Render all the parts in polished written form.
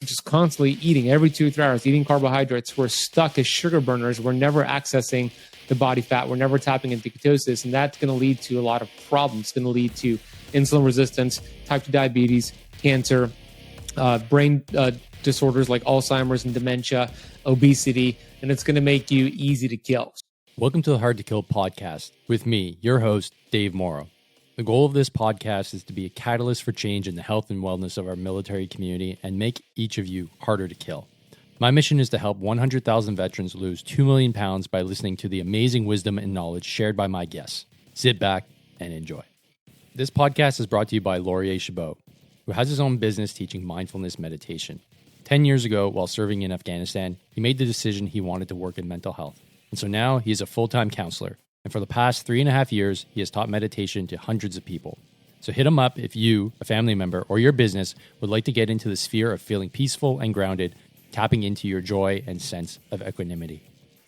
just constantly eating every 2 or 3 hours, eating carbohydrates. We're stuck as sugar burners. We're never accessing the body fat. We're never tapping into ketosis. And that's going to lead to a lot of problems. It's going to lead to insulin resistance, type 2 diabetes, cancer, brain disorders like Alzheimer's and dementia, obesity, and it's going to make you easy to kill. Welcome to the Hard to Kill podcast with me, your host, Dave Morrow. The goal of this podcast is to be a catalyst for change in the health and wellness of our military community and make each of you harder to kill. My mission is to help 100,000 veterans lose 2 million pounds by listening to the amazing wisdom and knowledge shared by my guests. Sit back and enjoy. This podcast is brought to you by Laurier Chabot, who has his own business teaching mindfulness meditation. 10 years ago, while serving in Afghanistan, he made the decision he wanted to work in mental health. And so now he is a full-time counselor. And for the past 3.5 years, he has taught meditation to hundreds of people. So hit him up if you, a family member, or your business would like to get into the sphere of feeling peaceful and grounded, tapping into your joy and sense of equanimity.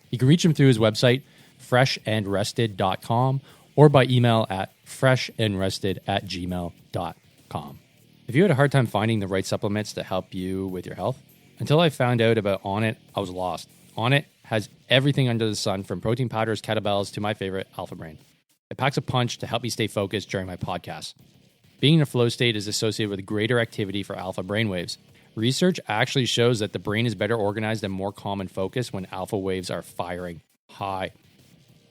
You can reach him through his website, freshandrested.com, or by email at freshandrested@gmail.com. If you had a hard time finding the right supplements to help you with your health, until I found out about Onnit, I was lost. Onnit has everything under the sun, from protein powders, kettlebells, to my favorite, Alpha Brain. It packs a punch to help me stay focused during my podcast. Being in a flow state is associated with greater activity for alpha brainwaves. Research actually shows that the brain is better organized and more calm and focused when alpha waves are firing high.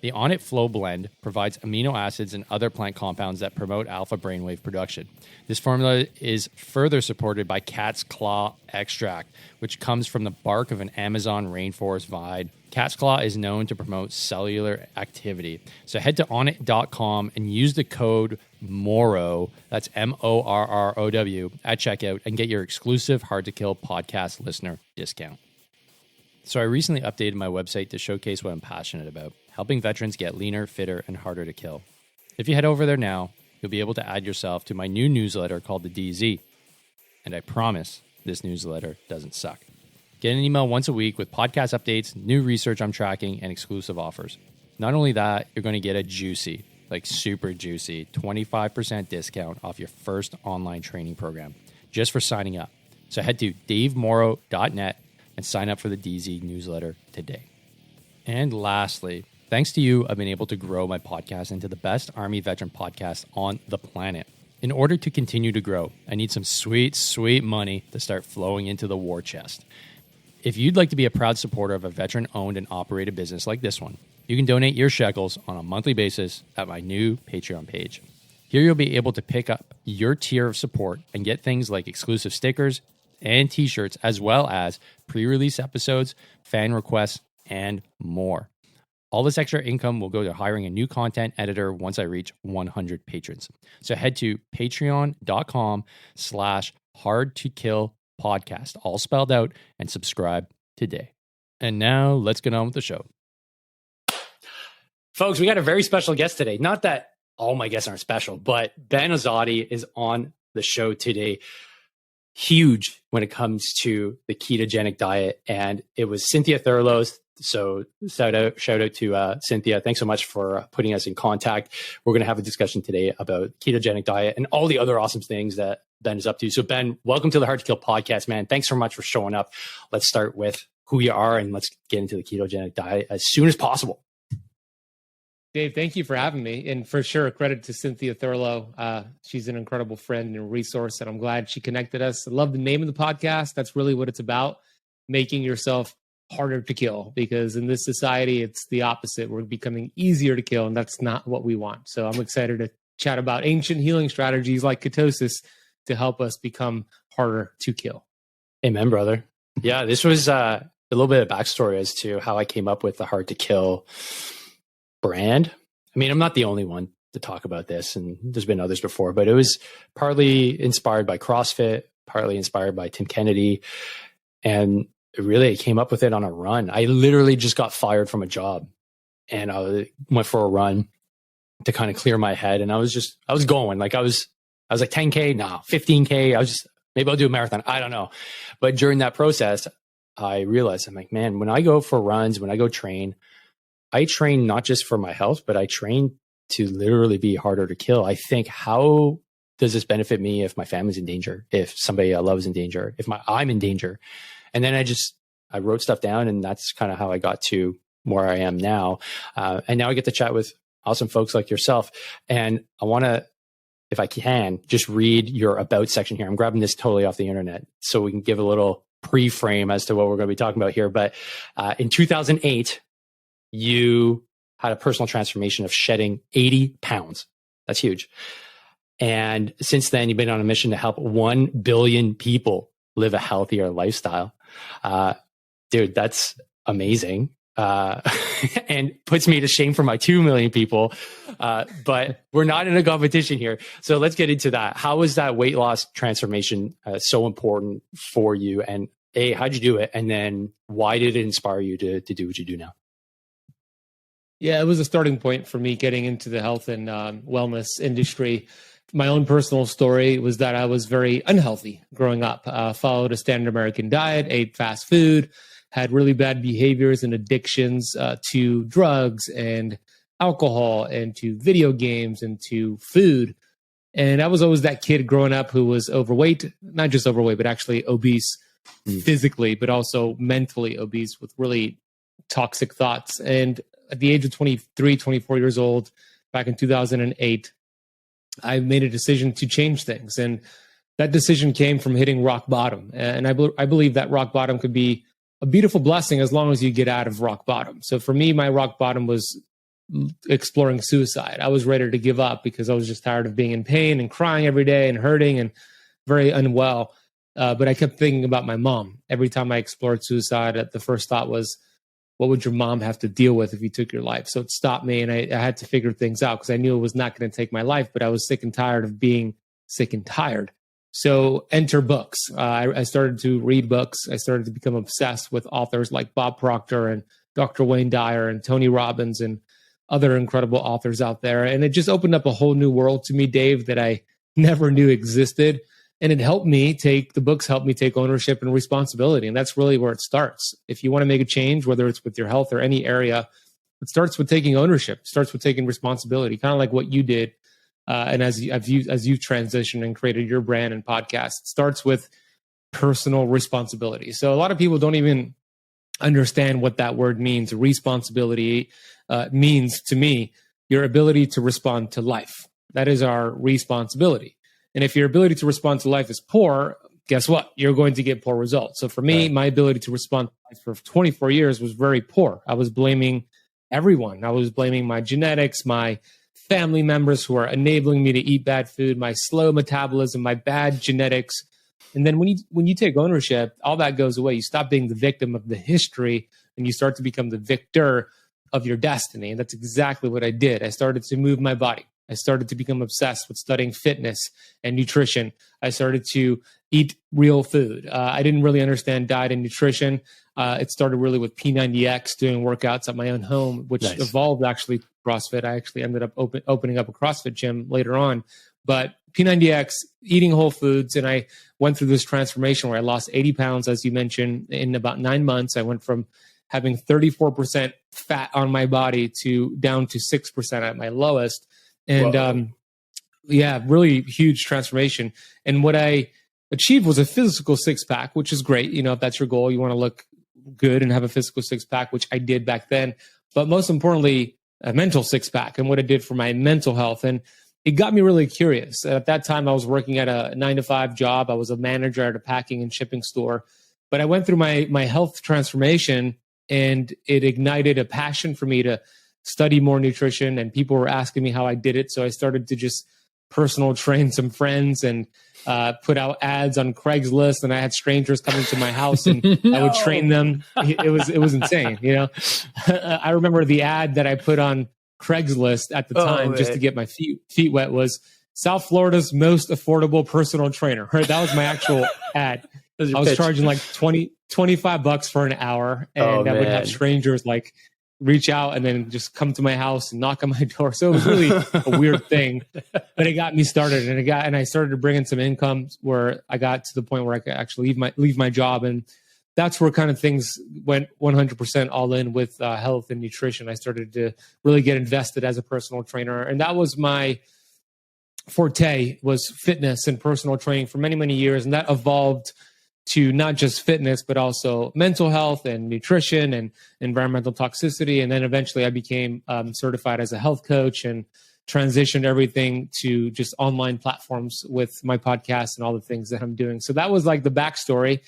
The Onnit Flow Blend provides amino acids and other plant compounds that promote alpha brainwave production. This formula is further supported by cat's claw extract, which comes from the bark of an Amazon rainforest vine. Cat's claw is known to promote cellular activity. So head to onnit.com and use the code MORROW, that's MORROW, at checkout and get your exclusive Hard to Kill podcast listener discount. So I recently updated my website to showcase what I'm passionate about, helping veterans get leaner, fitter, and harder to kill. If you head over there now, you'll be able to add yourself to my new newsletter called the DZ. And I promise this newsletter doesn't suck. Get an email once a week with podcast updates, new research I'm tracking, and exclusive offers. Not only that, you're going to get a juicy, like super juicy, 25% discount off your first online training program just for signing up. So head to davemorrow.net and sign up for the DZ newsletter today. And lastly, thanks to you, I've been able to grow my podcast into the best Army veteran podcast on the planet. In order to continue to grow, I need some sweet, sweet money to start flowing into the war chest. If you'd like to be a proud supporter of a veteran-owned and operated business like this one, you can donate your shekels on a monthly basis at my new Patreon page. Here you'll be able to pick up your tier of support and get things like exclusive stickers and t-shirts, as well as pre-release episodes, fan requests, and more. All this extra income will go to hiring a new content editor once I reach 100 patrons. So head to patreon.com/hardtokillpodcast, all spelled out, and subscribe today. And now let's get on with the show. Folks, we got a very special guest today. Not that all my guests aren't special, but Ben Azadi is on the show today. Huge when it comes to the ketogenic diet, and it was Cynthia Thurlow. So shout out to Cynthia. Thanks so much for putting us in contact. We're going to have a discussion today about ketogenic diet and all the other awesome things that Ben is up to. So Ben, welcome to the Hard to Kill podcast, man. Thanks so much for showing up. Let's start with who you are and let's get into the ketogenic diet as soon as possible. Dave, thank you for having me. And for sure, credit to Cynthia Thurlow. She's an incredible friend and resource, and I'm glad she connected us. I love the name of the podcast. That's really what it's about, making yourself harder to kill, because in this society, it's the opposite. We're becoming easier to kill, and that's not what we want. So I'm excited to chat about ancient healing strategies like ketosis to help us become harder to kill. Amen, brother. Yeah, this was a little bit of backstory as to how I came up with the Hard to Kill brand. I mean, I'm not the only one to talk about this, and there's been others before, but it was partly inspired by CrossFit, partly inspired by Tim Kennedy, and I came up with it on a run. I literally just got fired from a job, and I went for a run to kind of clear my head, and I was going like I was like 10K, 15K. Maybe I'll do a marathon. I don't know. But during that process, I realized, I'm like, man, when I go for runs, when I go train, I train not just for my health, but I train to literally be harder to kill. I think, how does this benefit me if my family's in danger, if somebody I love is in danger, if I'm in danger? And then I wrote stuff down, and that's kind of how I got to where I am now. And now I get to chat with awesome folks like yourself. And I want to, if I can, just read your about section here. I'm grabbing this totally off the internet so we can give a little pre-frame as to what we're going to be talking about here. But in 2008, you had a personal transformation of shedding 80 pounds. That's huge. And since then, you've been on a mission to help 1 billion people live a healthier lifestyle. Dude, that's amazing. And puts me to shame for my 2 million people. But we're not in a competition here. So let's get into that. How was that weight loss transformation so important for you? And how'd you do it? And then why did it inspire you to do what you do now? Yeah, it was a starting point for me getting into the health and wellness industry. My own personal story was that I was very unhealthy growing up, followed a standard American diet, ate fast food, had really bad behaviors and addictions to drugs and alcohol and to video games and to food. And I was always that kid growing up who was overweight, not just overweight, but actually obese physically, but also mentally obese with really toxic thoughts. And at the age of 23, 24 years old, back in 2008, I made a decision to change things. And that decision came from hitting rock bottom. And I believe that rock bottom could be a beautiful blessing as long as you get out of rock bottom. So for me, my rock bottom was exploring suicide. I was ready to give up because I was just tired of being in pain and crying every day and hurting and very unwell. But I kept thinking about my mom. Every time I explored suicide, the first thought was, what would your mom have to deal with if you took your life? So it stopped me, and I had to figure things out because I knew it was not going to take my life, but I was sick and tired of being sick and tired. So enter books. I started to read books. I started to become obsessed with authors like Bob Proctor and Dr. Wayne Dyer and Tony Robbins and other incredible authors out there. And it just opened up a whole new world to me, Dave, that I never knew existed. And the books helped me take ownership and responsibility. And that's really where it starts. If you want to make a change, whether it's with your health or any area, it starts with taking ownership, it starts with taking responsibility, kind of like what you did. And as you've transitioned and created your brand and podcast, it starts with personal responsibility. So a lot of people don't even understand what that word means. Responsibility means, to me, your ability to respond to life. That is our responsibility. And if your ability to respond to life is poor, guess what? You're going to get poor results. So for me, my ability to respond to life for 24 years was very poor. I was blaming everyone. I was blaming my genetics, my family members who are enabling me to eat bad food, my slow metabolism, my bad genetics. And then when you take ownership, all that goes away. You stop being the victim of the history and you start to become the victor of your destiny. And that's exactly what I did. I started to move my body. I started to become obsessed with studying fitness and nutrition. I started to eat real food. I didn't really understand diet and nutrition. It started really with P90X, doing workouts at my own home, which evolved actually to CrossFit. I actually ended up opening up a CrossFit gym later on. But P90X, eating whole foods, and I went through this transformation where I lost 80 pounds, as you mentioned, in about 9 months. I went from having 34% fat on my body to down to 6% at my lowest. And really huge transformation. And what I achieved was a physical six-pack, which is great. You know, if that's your goal, you want to look good and have a physical six-pack, which I did back then. But most importantly, a mental six-pack and what it did for my mental health. And it got me really curious. At that time, I was working at a 9-to-5 job. I was a manager at a packing and shipping store. But I went through my health transformation, and it ignited a passion for me to study more nutrition, and people were asking me how I did it. So I started to just personal train some friends and put out ads on Craigslist, and I had strangers coming to my house and I would train them. It was insane. You know, I remember the ad that I put on Craigslist at the time just to get my feet wet was South Florida's most affordable personal trainer. That was my actual ad. I was charging like $25 for an hour, and I would have strangers like reach out and then just come to my house and knock on my door. So it was really a weird thing, but it got me started, and I started to bring in some income where I got to the point where I could actually leave my job. And that's where kind of things went 100% all in with health and nutrition. I started to really get invested as a personal trainer. And that was my forte was fitness and personal training for many, many years. And that evolved to not just fitness, but also mental health and nutrition and environmental toxicity. And then eventually I became certified as a health coach and transitioned everything to just online platforms with my podcast and all the things that I'm doing. So that was like the backstory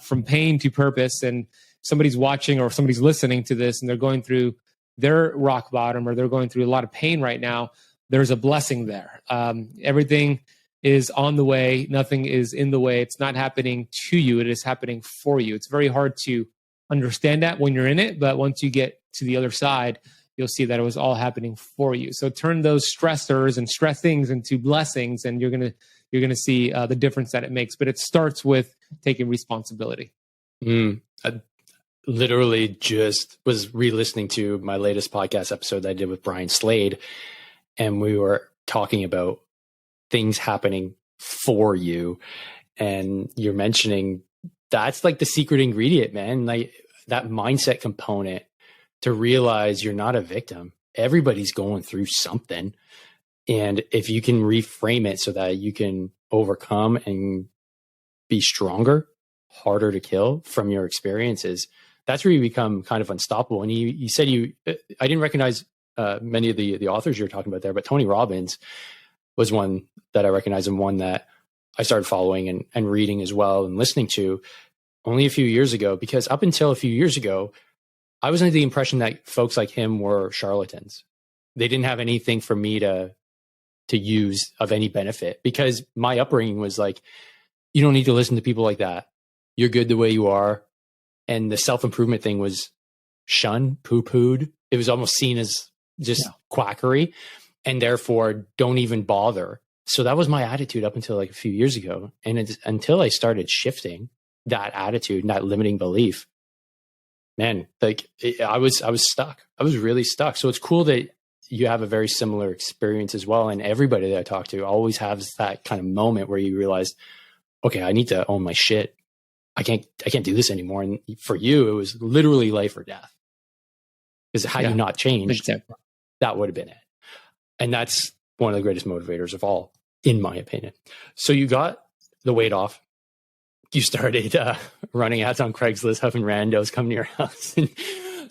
from pain to purpose. And somebody's watching or somebody's listening to this and they're going through their rock bottom or they're going through a lot of pain right now. There's a blessing there. Everything is on the way. Nothing is in the way. It's not happening to you. It is happening for you. It's very hard to understand that when you're in it, but once you get to the other side, you'll see that it was all happening for you. So turn those stressors and stress things into blessings, and you're gonna see the difference that it makes. But it starts with taking responsibility. I literally just was re-listening to my latest podcast episode that I did with Brian Slade, and we were talking about things happening for you. And you're mentioning that's like the secret ingredient, man. Like that mindset component to realize you're not a victim. Everybody's going through something. And if you can reframe it so that you can overcome and be stronger, harder to kill from your experiences, that's where you become kind of unstoppable. And you said I didn't recognize many of the authors you're talking about there, but Tony Robbins was one that I recognized and one that I started following and reading as well and listening to only a few years ago, because up until a few years ago, I was under the impression that folks like him were charlatans. They didn't have anything for me to use of any benefit, because my upbringing was like, you don't need to listen to people like that. You're good the way you are. And the self-improvement thing was shunned, poo-pooed. It was almost seen as just quackery, and therefore don't even bother. So that was my attitude up until like a few years ago. And it's until I started shifting that attitude and that limiting belief, man, like I was stuck. I was really stuck. So it's cool that you have a very similar experience as well. And everybody that I talk to always has that kind of moment where you realize, okay, I need to own my shit. I can't do this anymore. And for you, it was literally life or death. Because had you not changed, that would have been it. And that's one of the greatest motivators of all, in my opinion. So you got the weight off. You started running ads on Craigslist, having randos come to your house and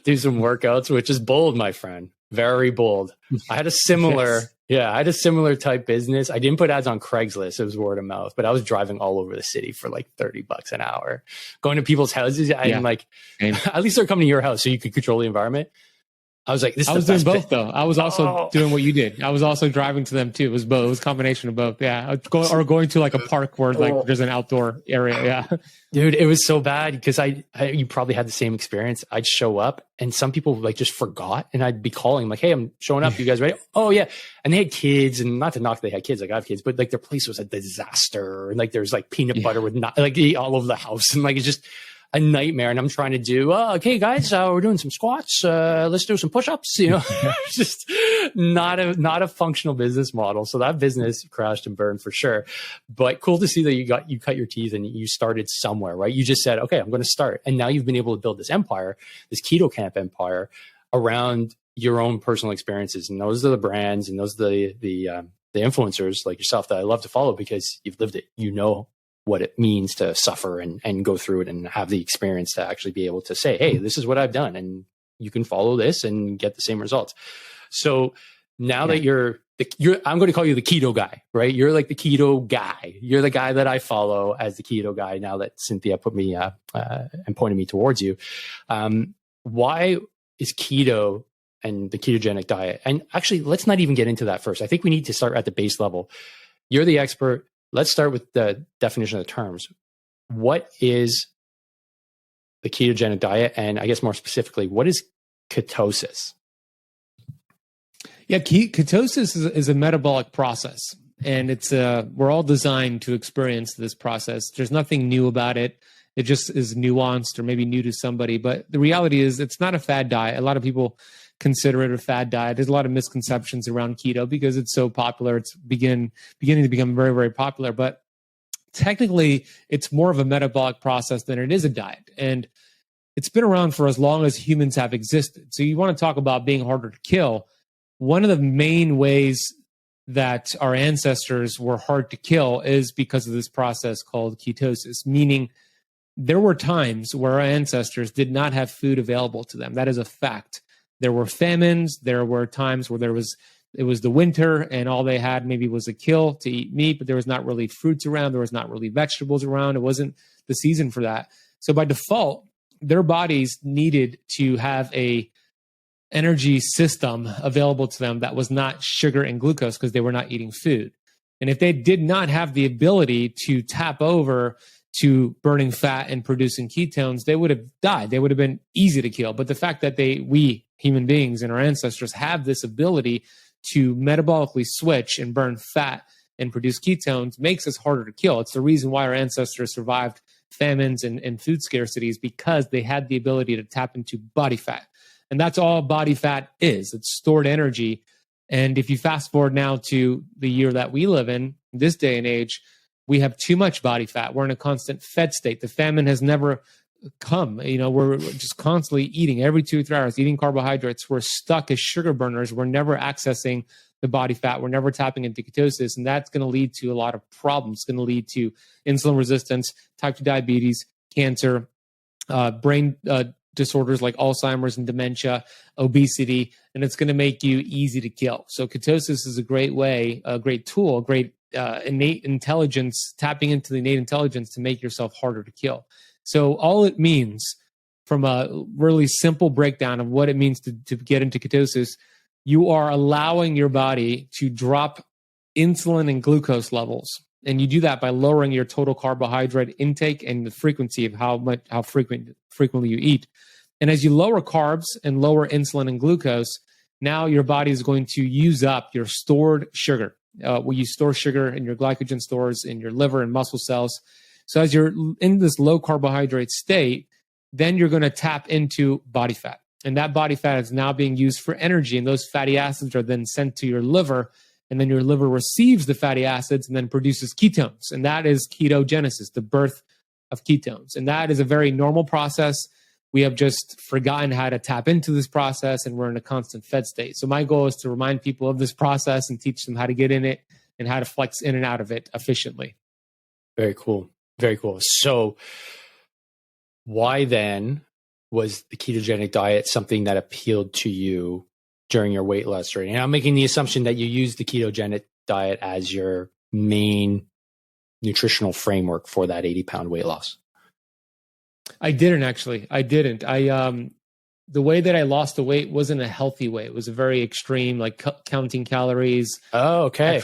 do some workouts, which is bold, my friend. Very bold. I had a similar, I had a similar type business. I didn't put ads on Craigslist. It was word of mouth, but I was driving all over the city for like $30 an hour, going to people's houses. And like, at least they're coming to your house so you could control the environment. I was like, this is I was doing both though. I was also doing what you did. I was also driving to them too. It was both. It was a combination of both. Yeah. Going to like a park where like there's an outdoor area. Yeah. Dude, it was so bad because you probably had the same experience. I'd show up and some people like just forgot, and I'd be calling like, hey, I'm showing up. You guys ready? Oh yeah. And they had kids, and not to knock they had kids, like I have kids, but like their place was a disaster. And like there's like peanut butter with not like all over the house. And like, it's just a nightmare. And I'm trying to do, okay, guys, we're doing some squats. Let's do some push-ups, just not a functional business model. So that business crashed and burned for sure. But cool to see that you cut your teeth and you started somewhere, right? You just said, okay, I'm going to start. And now you've been able to build this empire, this Keto Camp empire around your own personal experiences. And those are the brands and those are the influencers like yourself that I love to follow because you've lived it. You know what it means to suffer and go through it and have the experience to actually be able to say, hey, this is what I've done. And you can follow this and get the same results. So now that I'm going to call you the keto guy, right? You're like the keto guy. You're the guy that I follow as the keto guy now that Cynthia put me and pointed me towards you. Why is keto and the ketogenic diet? And actually, let's not even get into that first. I think we need to start at the base level. You're the expert. Let's start with the definition of the terms. What is the ketogenic diet? And I guess more specifically, what is ketosis? Yeah, ketosis is a metabolic process, and we're all designed to experience this process. There's nothing new about it. It just is nuanced or maybe new to somebody. But the reality is it's not a fad diet. A lot of people consider it a fad diet. There's a lot of misconceptions around keto because it's so popular. It's beginning to become very, very popular. But technically, it's more of a metabolic process than it is a diet. And it's been around for as long as humans have existed. So you want to talk about being harder to kill. One of the main ways that our ancestors were hard to kill is because of this process called ketosis, meaning there were times where our ancestors did not have food available to them. That is a fact. There were famines. There were times where it was the winter and all they had maybe was a kill to eat meat, but there was not really fruits around. There was not really vegetables around. It wasn't the season for that. So by default, their bodies needed to have a energy system available to them that was not sugar and glucose because they were not eating food. And if they did not have the ability to tap over to burning fat and producing ketones, they would have died. They would have been easy to kill. But the fact that we human beings and our ancestors have this ability to metabolically switch and burn fat and produce ketones makes us harder to kill. It's the reason why our ancestors survived famines and food scarcities, because they had the ability to tap into body fat. And that's all body fat is. It's stored energy. And if you fast forward now to the year that we live in, this day and age, we have too much body fat. We're in a constant fed state. The famine has never come. We're just constantly eating every 2 or 3 hours, eating carbohydrates. We're stuck as sugar burners. We're never accessing the body fat. We're never tapping into ketosis. And that's going to lead to a lot of problems. It's going to lead to insulin resistance, type 2 diabetes, cancer, brain disorders like Alzheimer's and dementia, obesity, and it's going to make you easy to kill. So ketosis is a great way, a great tool, a great innate intelligence, tapping into the innate intelligence to make yourself harder to kill. So all it means, from a really simple breakdown of what it means to get into ketosis, you are allowing your body to drop insulin and glucose levels. And you do that by lowering your total carbohydrate intake and the frequency of how frequently you eat. And as you lower carbs and lower insulin and glucose, now your body is going to use up your stored sugar. You store sugar in your glycogen stores in your liver and muscle cells. So as you're in this low carbohydrate state, then you're going to tap into body fat. And that body fat is now being used for energy. And those fatty acids are then sent to your liver. And then your liver receives the fatty acids and then produces ketones. And that is ketogenesis, the birth of ketones. And that is a very normal process. We have just forgotten how to tap into this process, and we're in a constant fed state. So my goal is to remind people of this process and teach them how to get in it and how to flex in and out of it efficiently. Very cool. Very cool. So why then was the ketogenic diet something that appealed to you during your weight loss journey? And I'm making the assumption that you use the ketogenic diet as your main nutritional framework for that 80-pound weight loss. I didn't actually. The way that I lost the weight wasn't a healthy way. It was a very extreme, like counting calories. Oh, okay.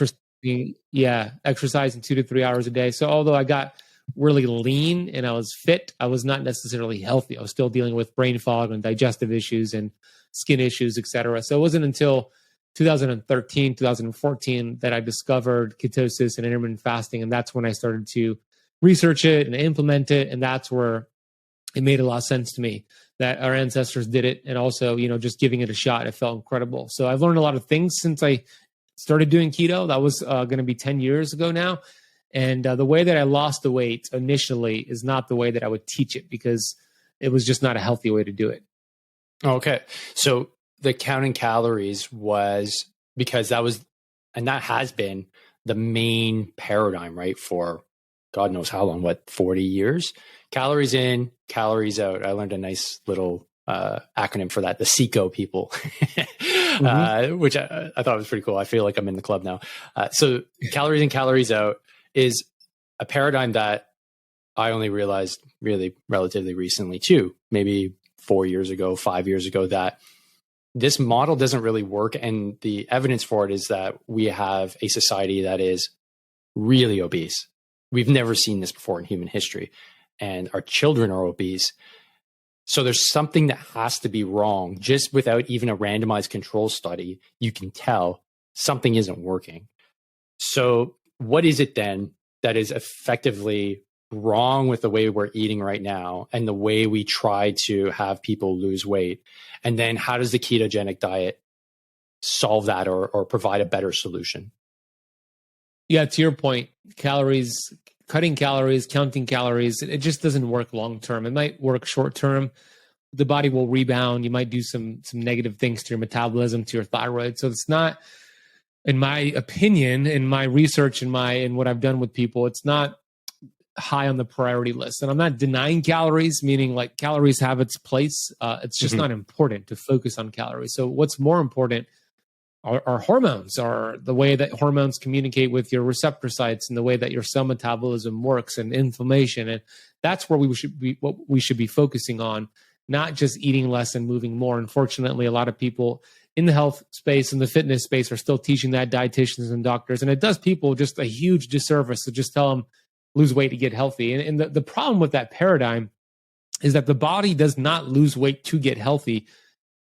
Exercising 2 to 3 hours a day. So although I got really lean and I was fit, I was not necessarily healthy. I was still dealing with brain fog and digestive issues and skin issues, etc. So it wasn't until 2013, 2014 that I discovered ketosis and intermittent fasting. And that's when I started to research it and implement it. And that's where it made a lot of sense to me that our ancestors did it. And also, just giving it a shot, it felt incredible. So I've learned a lot of things since I started doing keto. That was going to be 10 years ago now. And the way that I lost the weight initially is not the way that I would teach it, because it was just not a healthy way to do it. Okay. So the counting calories was because that has been the main paradigm, right? For God knows how long, 40 years? Calories in, calories out. I learned a nice little acronym for that, the CECO people, which I thought was pretty cool. I feel like I'm in the club now. So calories in, calories out is a paradigm that I only realized really relatively recently too, maybe 4 years ago, 5 years ago, that this model doesn't really work. And the evidence for it is that we have a society that is really obese. We've never seen this before in human history. And our children are obese. So there's something that has to be wrong. Just without even a randomized control study, you can tell something isn't working. So what is it then that is effectively wrong with the way we're eating right now and the way we try to have people lose weight? And then how does the ketogenic diet solve that or provide a better solution? Yeah, to your point, cutting calories, counting calories, it just doesn't work long term. It might work short term. The body will rebound. You might do some negative things to your metabolism, to your thyroid. So it's not in my opinion, in my research, in what I've done with people, it's not high on the priority list. And I'm not denying calories, meaning like calories have its place. It's just not important to focus on calories. So what's more important are hormones, are the way that hormones communicate with your receptor sites and the way that your cell metabolism works and inflammation. And that's where what we should be focusing on, not just eating less and moving more. Unfortunately, a lot of people in the health space and the fitness space are still teaching that, dietitians and doctors. And it does people just a huge disservice to just tell them lose weight to get healthy. And the problem with that paradigm is that the body does not lose weight to get healthy.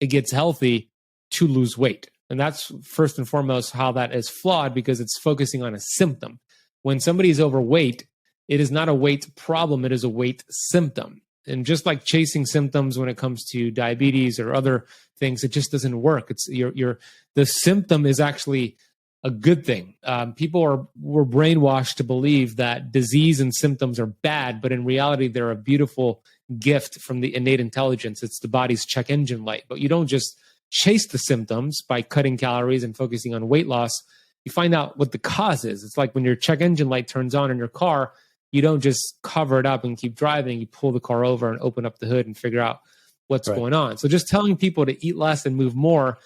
It gets healthy to lose weight. And that's first and foremost how that is flawed, because it's focusing on a symptom. When somebody is overweight, it is not a weight problem, it is a weight symptom. And just like chasing symptoms when it comes to diabetes or other things, it just doesn't work. It's the symptom is actually a good thing. People were brainwashed to believe that disease and symptoms are bad, but in reality, they're a beautiful gift from the innate intelligence. It's the body's check engine light. But you don't just chase the symptoms by cutting calories and focusing on weight loss. You find out what the cause is. It's like when your check engine light turns on in your car, you don't just cover it up and keep driving. You pull the car over and open up the hood and figure out what's going on. So just telling people to eat less and move more,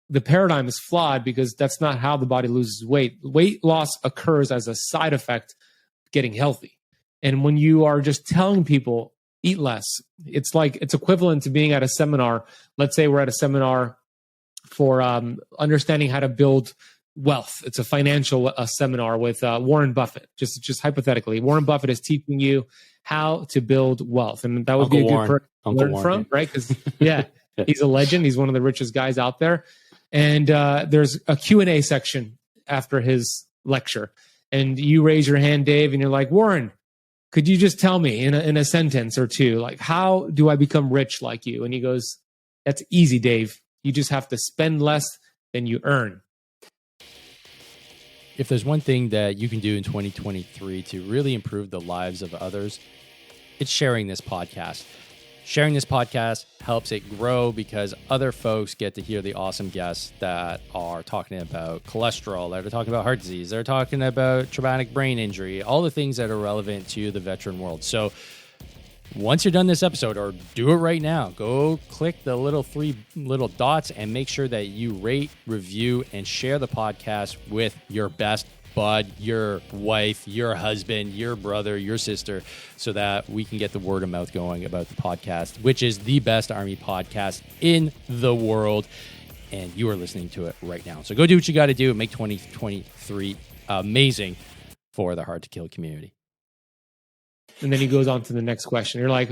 the paradigm is flawed, because that's not how the body loses weight. Weight loss occurs as a side effect of getting healthy. And when you are just telling people eat less, it's equivalent to being at a seminar. Let's say we're at a seminar for understanding how to build wealth. It's a financial seminar with Warren Buffett. Just hypothetically, Warren Buffett is teaching you how to build wealth, and that would Uncle be a Warren. good person to learn Warren, from, right? Because he's a legend. He's one of the richest guys out there. And there's a Q&A section after his lecture, and you raise your hand, Dave, and you're like, Warren, could you just tell me in a sentence or two, like, how do I become rich like you? And he goes, that's easy, Dave. You just have to spend less than you earn. If there's one thing that you can do in 2023 to really improve the lives of others, it's sharing this podcast. Sharing this podcast helps it grow because other folks get to hear the awesome guests that are talking about cholesterol, that are talking about heart disease, they're talking about traumatic brain injury, all the things that are relevant to the veteran world. So once you're done this episode, or do it right now, go click the three little dots and make sure that you rate, review, and share the podcast with your best bud, your wife, your husband, your brother, your sister, so that we can get the word of mouth going about the podcast, which is the best Army podcast in the world. And you are listening to it right now. So go do what you got to do and make 2023 amazing for the Hard to Kill community. And then he goes on to the next question. You're like,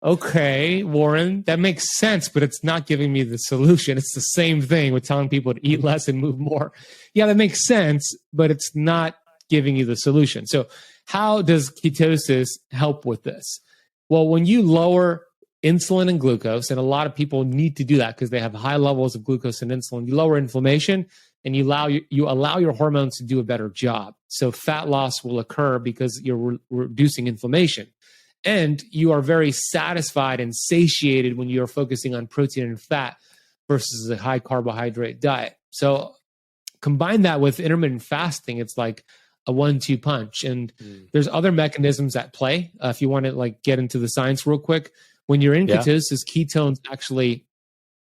okay, Warren, that makes sense, but it's not giving me the solution. It's the same thing with telling people to eat less and move more. Yeah, that makes sense, but it's not giving you the solution. So how does ketosis help with this? Well, when you lower insulin and glucose, and a lot of people need to do that because they have high levels of glucose and insulin, you lower inflammation and you allow your hormones to do a better job. So fat loss will occur because you're reducing inflammation. And you are very satisfied and satiated when you're focusing on protein and fat versus a high carbohydrate diet. So combine that with intermittent fasting, it's like a 1-2 punch. And there's other mechanisms at play. If you want to get into the science real quick, when you're in ketosis, ketones actually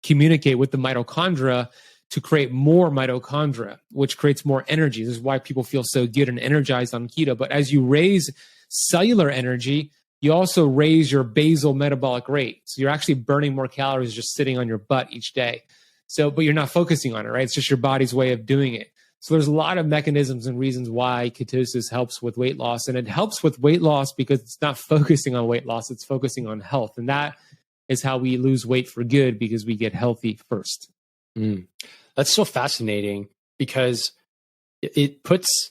communicate with the mitochondria to create more mitochondria, which creates more energy. This is why people feel so good and energized on keto. But as you raise cellular energy, you also raise your basal metabolic rate. So you're actually burning more calories just sitting on your butt each day. But you're not focusing on it, right? It's just your body's way of doing it. So there's a lot of mechanisms and reasons why ketosis helps with weight loss. And it helps with weight loss because it's not focusing on weight loss, it's focusing on health. And that is how we lose weight for good, because we get healthy first. That's so fascinating, because it puts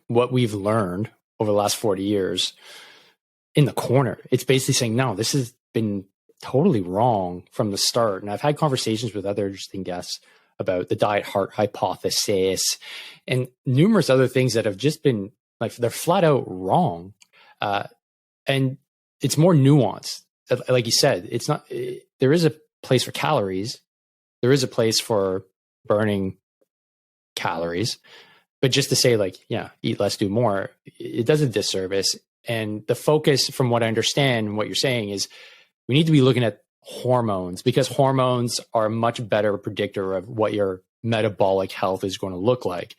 what we've learned over the last 40 years in the corner. It's basically saying, no, this has been totally wrong from the start. And I've had conversations with other interesting guests about the diet heart hypothesis and numerous other things that have just been they're flat out wrong. And it's more nuanced. Like you said, it's not, there is a place for calories. There is a place for burning calories. But just to say like, yeah, eat less, do more, it does a disservice. And the focus, from what I understand, what you're saying is we need to be looking at hormones, because hormones are a much better predictor of what your metabolic health is going to look like.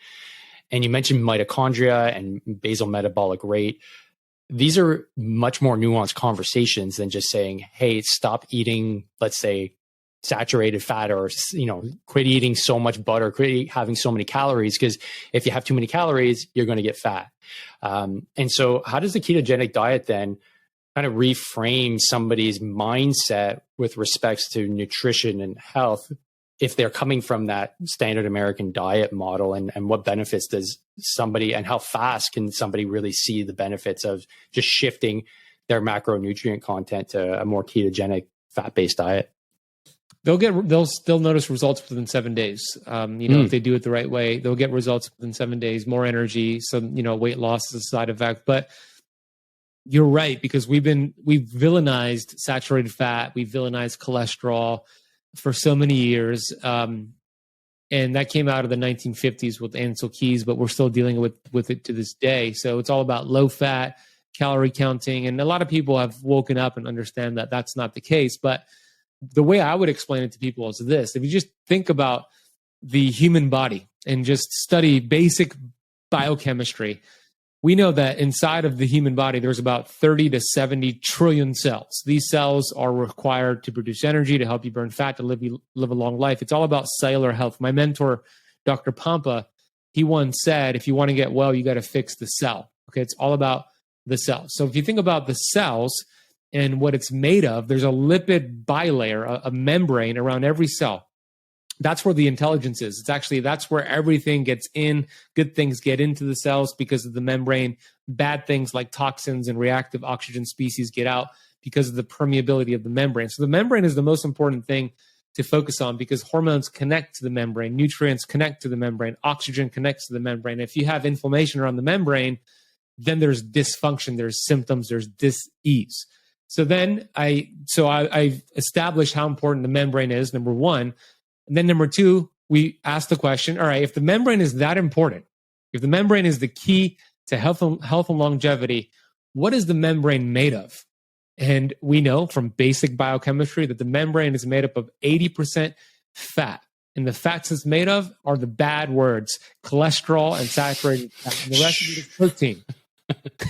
And you mentioned mitochondria and basal metabolic rate. These are much more nuanced conversations than just saying, hey, stop eating, let's say, saturated fat, or, quit eating so much butter, quit having so many calories, because if you have too many calories, you're going to get fat. And so how does the ketogenic diet then kind of reframe somebody's mindset with respects to nutrition and health if they're coming from that standard American diet model, and what benefits does somebody, and how fast can somebody really see the benefits of just shifting their macronutrient content to a more ketogenic fat-based diet? They'll still notice results within 7 days. If they do it the right way, they'll get results within 7 days, more energy. So, weight loss is a side effect, but you're right, because we've villainized saturated fat. We've villainized cholesterol for so many years. And that came out of the 1950s with Ansel Keys, but we're still dealing with it to this day. So it's all about low fat, calorie counting. And a lot of people have woken up and understand that that's not the case. But the way I would explain it to people is this: if you just think about the human body and just study basic biochemistry, we know that inside of the human body, there's about 30 to 70 trillion cells. These cells are required to produce energy, to help you burn fat, to live a long life. It's all about cellular health. My mentor, Dr. Pompa, he once said, if you want to get well, you got to fix the cell. Okay, it's all about the cell. So if you think about the cells and what it's made of, there's a lipid bilayer, a membrane around every cell. That's where the intelligence is. That's where everything gets in. Good things get into the cells because of the membrane. Bad things like toxins and reactive oxygen species get out because of the permeability of the membrane. So the membrane is the most important thing to focus on, because hormones connect to the membrane, nutrients connect to the membrane, oxygen connects to the membrane. If you have inflammation around the membrane, then there's dysfunction, there's symptoms, there's dis-ease. So then I've established how important the membrane is, number one. And then number two, we ask the question, all right, if the membrane is that important, if the membrane is the key to health and longevity, what is the membrane made of? And we know from basic biochemistry that the membrane is made up of 80% fat. And the fats it's made of are the bad words, cholesterol and saturated fat. And the rest of it is protein.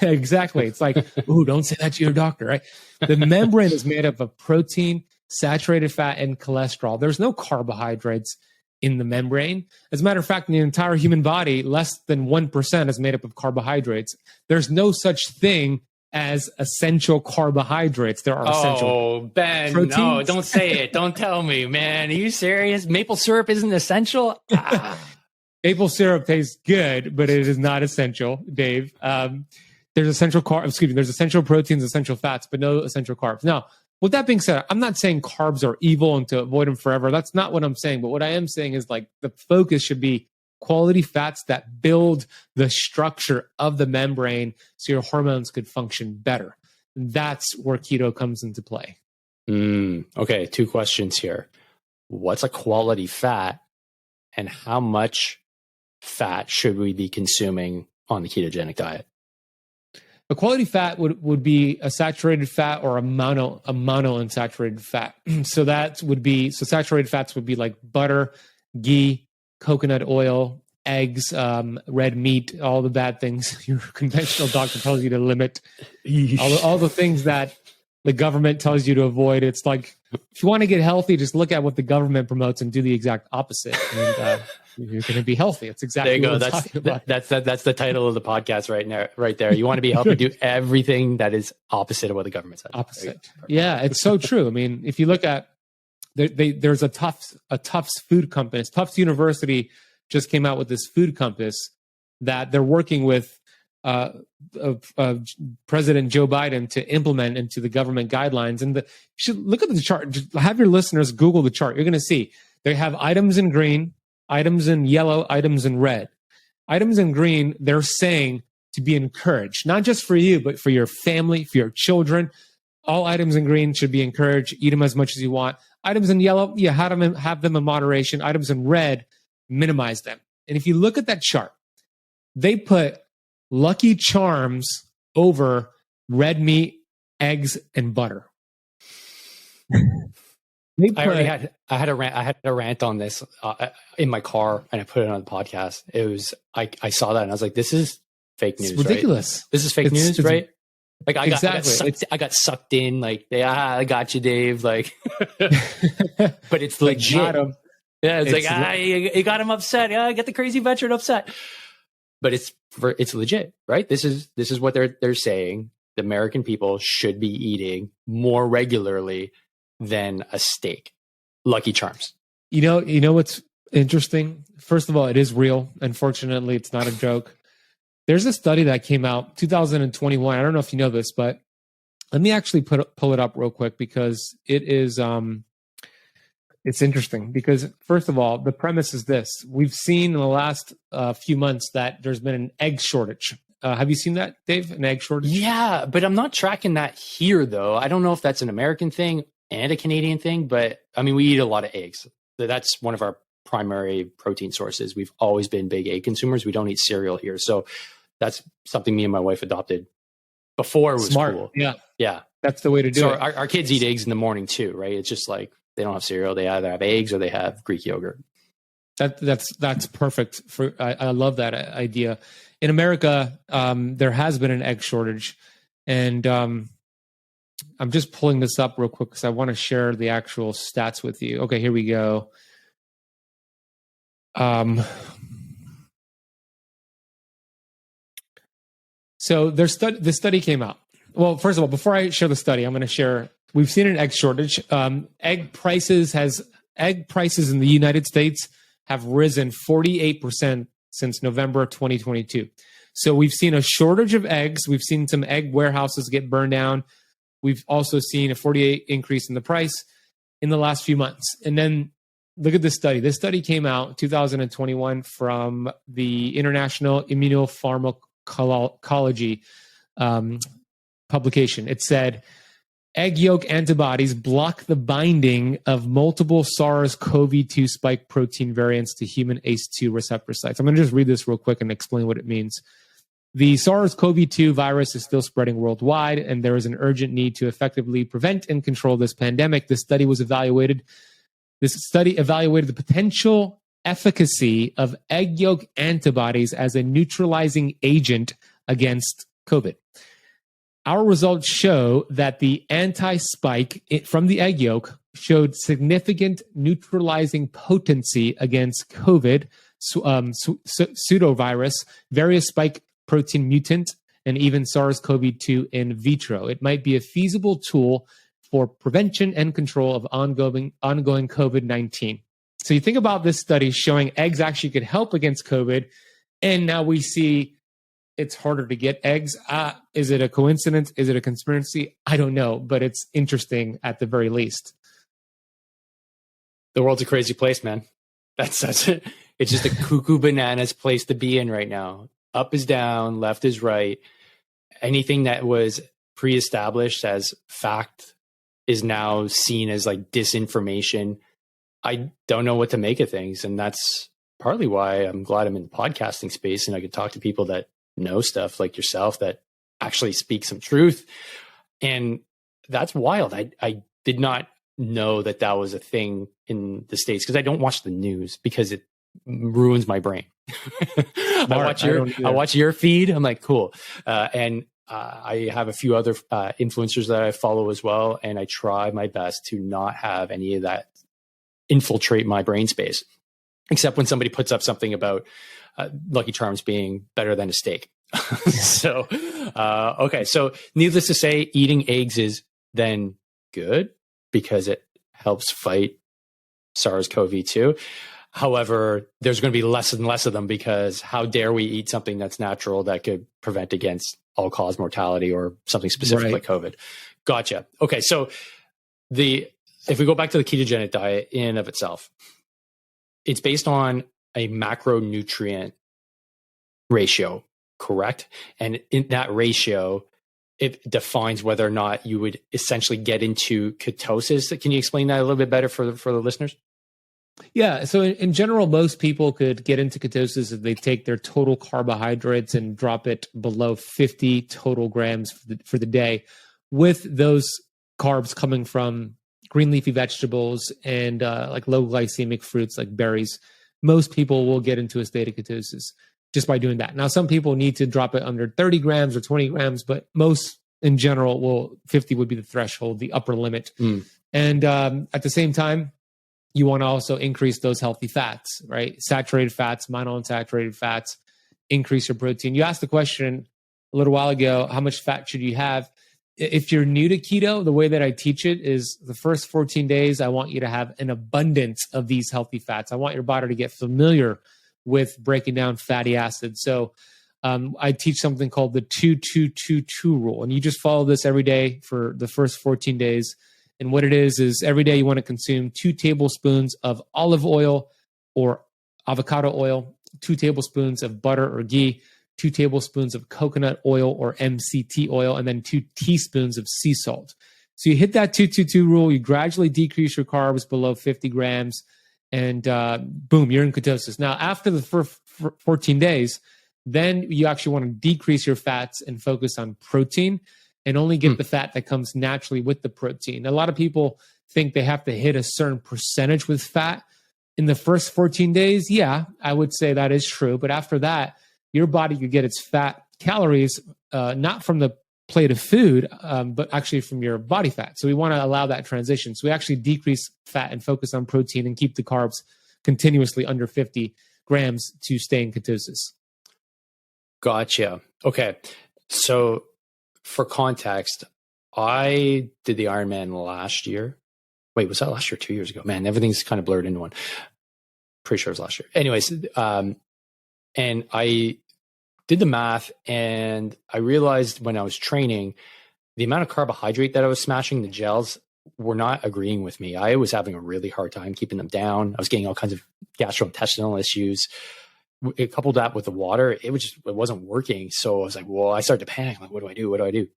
Exactly. It's like, ooh, don't say that to your doctor, right? The membrane is made up of protein, saturated fat, and cholesterol. There's no carbohydrates in the membrane. As a matter of fact, in the entire human body, less than 1% is made up of carbohydrates. There's no such thing as essential carbohydrates. There are essential. Oh, Ben, proteins. No, don't say it. Don't tell me, man. Are you serious? Maple syrup isn't essential? Maple syrup tastes good, but it is not essential, Dave. There's essential there's essential proteins, essential fats, but no essential carbs. Now, with that being said, I'm not saying carbs are evil and to avoid them forever. That's not what I'm saying. But what I am saying is, like, the focus should be quality fats that build the structure of the membrane so your hormones could function better. And that's where keto comes into play. Okay, two questions here. What's a quality fat, and how much fat should we be consuming on the ketogenic diet? A quality fat would be a saturated fat or a monounsaturated fat. So saturated fats would be like butter, ghee, coconut oil, eggs, red meat, all the bad things your conventional doctor tells you to limit, all the things that the government tells you to avoid. It's like, if you want to get healthy, just look at what the government promotes and do the exact opposite. And you're going to be healthy. It's exactly there you go. what I'm talking about. That's the title of the podcast right there. You want to be healthy, do everything that is opposite of what the government says. Opposite. Yeah, it's so true. I mean, if you look at, there's a Tufts food compass. Tufts University just came out with this food compass that they're working with President Joe Biden to implement into the government guidelines. And you should look at the chart. Just have your listeners Google the chart. You're going to see they have items in green, items in yellow, items in red. Items in green, they're saying to be encouraged, not just for you, but for your family, for your children. All items in green should be encouraged. Eat them as much as you want. Items in yellow, have them in moderation. Items in red, minimize them. And if you look at that chart, they put Lucky Charms over red meat, eggs, and butter. I had a rant on this in my car, and I put it on the podcast. It was I saw that and I was like, "This is fake news, ridiculous. Right? This is fake news, right?" Like I got sucked in. Like, I got you, Dave. Like, but it's legit. Yeah, it's it got him upset. Yeah, I get the crazy veteran upset. But it's legit, right? This is what they're saying. The American people should be eating more regularly than a steak. Lucky Charms. You know what's interesting? First of all, it is real. Unfortunately, it's not a joke. There's a study that came out 2021. I don't know if you know this, but let me actually pull it up real quick because it is it's interesting. Because first of all, the premise is this: we've seen in the last few months that there's been an egg shortage. Have you seen that, Dave? An egg shortage? Yeah, but I'm not tracking that here, though. I don't know if that's an American thing and a Canadian thing, but I mean, we eat a lot of eggs. That's one of our primary protein sources. We've always been big egg consumers. We don't eat cereal here. So that's something me and my wife adopted before it was smart. Cool. Yeah. That's the way to do it. Our kids eat eggs in the morning too, right? It's just like they don't have cereal. They either have eggs or they have Greek yogurt. That's perfect. I love that idea. In America, there has been an egg shortage, and I'm just pulling this up real quick because I want to share the actual stats with you. Okay, here we go. So this study came out. Well, first of all, before I share the study, I'm going to share. We've seen an egg shortage. Egg prices in the United States have risen 48% since November 2022. So we've seen a shortage of eggs. We've seen some egg warehouses get burned down. We've also seen a 48% increase in the price in the last few months. And then look at this study. This study came out 2021 from the International Immunopharmacology publication. It said, egg yolk antibodies block the binding of multiple SARS-CoV-2 spike protein variants to human ACE2 receptor sites. I'm going to just read this real quick and explain what it means. The SARS-CoV-2 virus is still spreading worldwide, and there is an urgent need to effectively prevent and control this pandemic. This study evaluated the potential efficacy of egg yolk antibodies as a neutralizing agent against COVID. Our results show that the anti-spike from the egg yolk showed significant neutralizing potency against COVID, pseudovirus, various spike protein mutant, and even SARS-CoV-2 in vitro. It might be a feasible tool for prevention and control of ongoing COVID-19. So you think about this study showing eggs actually could help against COVID, and now we see it's harder to get eggs. Is it a coincidence? Is it a conspiracy? I don't know, but it's interesting at the very least. The world's a crazy place, man. That's it. It's just a cuckoo bananas place to be in right now. Up is down, left is right. Anything that was pre-established as fact is now seen as like disinformation. I don't know what to make of things. And that's partly why I'm glad I'm in the podcasting space and I could talk to people that know stuff like yourself that actually speak some truth. And that's wild. I did not know that was a thing in the States because I don't watch the news because it ruins my brain. I watch your feed. I'm like, cool. And I have a few other influencers that I follow as well. And I try my best to not have any of that infiltrate my brain space, except when somebody puts up something about Lucky Charms being better than a steak. So, okay. So needless to say, eating eggs is then good because it helps fight SARS-CoV-2. However, there's going to be less and less of them because how dare we eat something that's natural that could prevent against all-cause mortality or something specific like COVID. Gotcha. Okay. So if we go back to the ketogenic diet in and of itself, it's based on a macronutrient ratio, correct? And in that ratio, it defines whether or not you would essentially get into ketosis. Can you explain that a little bit better for the listeners? Yeah. So in general, most people could get into ketosis if they take their total carbohydrates and drop it below 50 total grams for the day, with those carbs coming from green leafy vegetables and like low glycemic fruits like berries. Most people will get into a state of ketosis just by doing that. Now, some people need to drop it under 30 grams or 20 grams, but most in general will 50 would be the threshold, the upper limit. And at the same time, you want to also increase those healthy fats, right? Saturated fats, monounsaturated fats, increase your protein. You asked the question a little while ago, how much fat should you have? If you're new to keto, the way that I teach it is the first 14 days, I want you to have an abundance of these healthy fats. I want your body to get familiar with breaking down fatty acids. So I teach something called the 2-2-2-2 rule. And you just follow this every day for the first 14 days. And what it is every day you want to consume 2 tablespoons of olive oil or avocado oil, 2 tablespoons of butter or ghee, 2 tablespoons of coconut oil or MCT oil, and then 2 teaspoons of sea salt. So you hit that 2-2-2 rule, you gradually decrease your carbs below 50 grams, and boom, you're in ketosis. Now, after the first 14 days, then you actually want to decrease your fats and focus on protein, and only get the fat that comes naturally with the protein. A lot of people think they have to hit a certain percentage with fat in the first 14 days. Yeah, I would say that is true. But after that, your body could get its fat calories, not from the plate of food, but actually from your body fat. So we want to allow that transition. So we actually decrease fat and focus on protein and keep the carbs continuously under 50 grams to stay in ketosis. Gotcha. Okay. So for context, I did the Ironman last year. Wait, was that last year? 2 years ago? Man, everything's kind of blurred into one. Pretty sure it was last year. Anyways, and I did the math, and I realized when I was training, the amount of carbohydrate that I was smashing, the gels, were not agreeing with me. I was having a really hard time keeping them down. I was getting all kinds of gastrointestinal issues. It coupled that with the water, it wasn't working. So I was like, well, I started to panic. I'm like, what do I do? What do I do?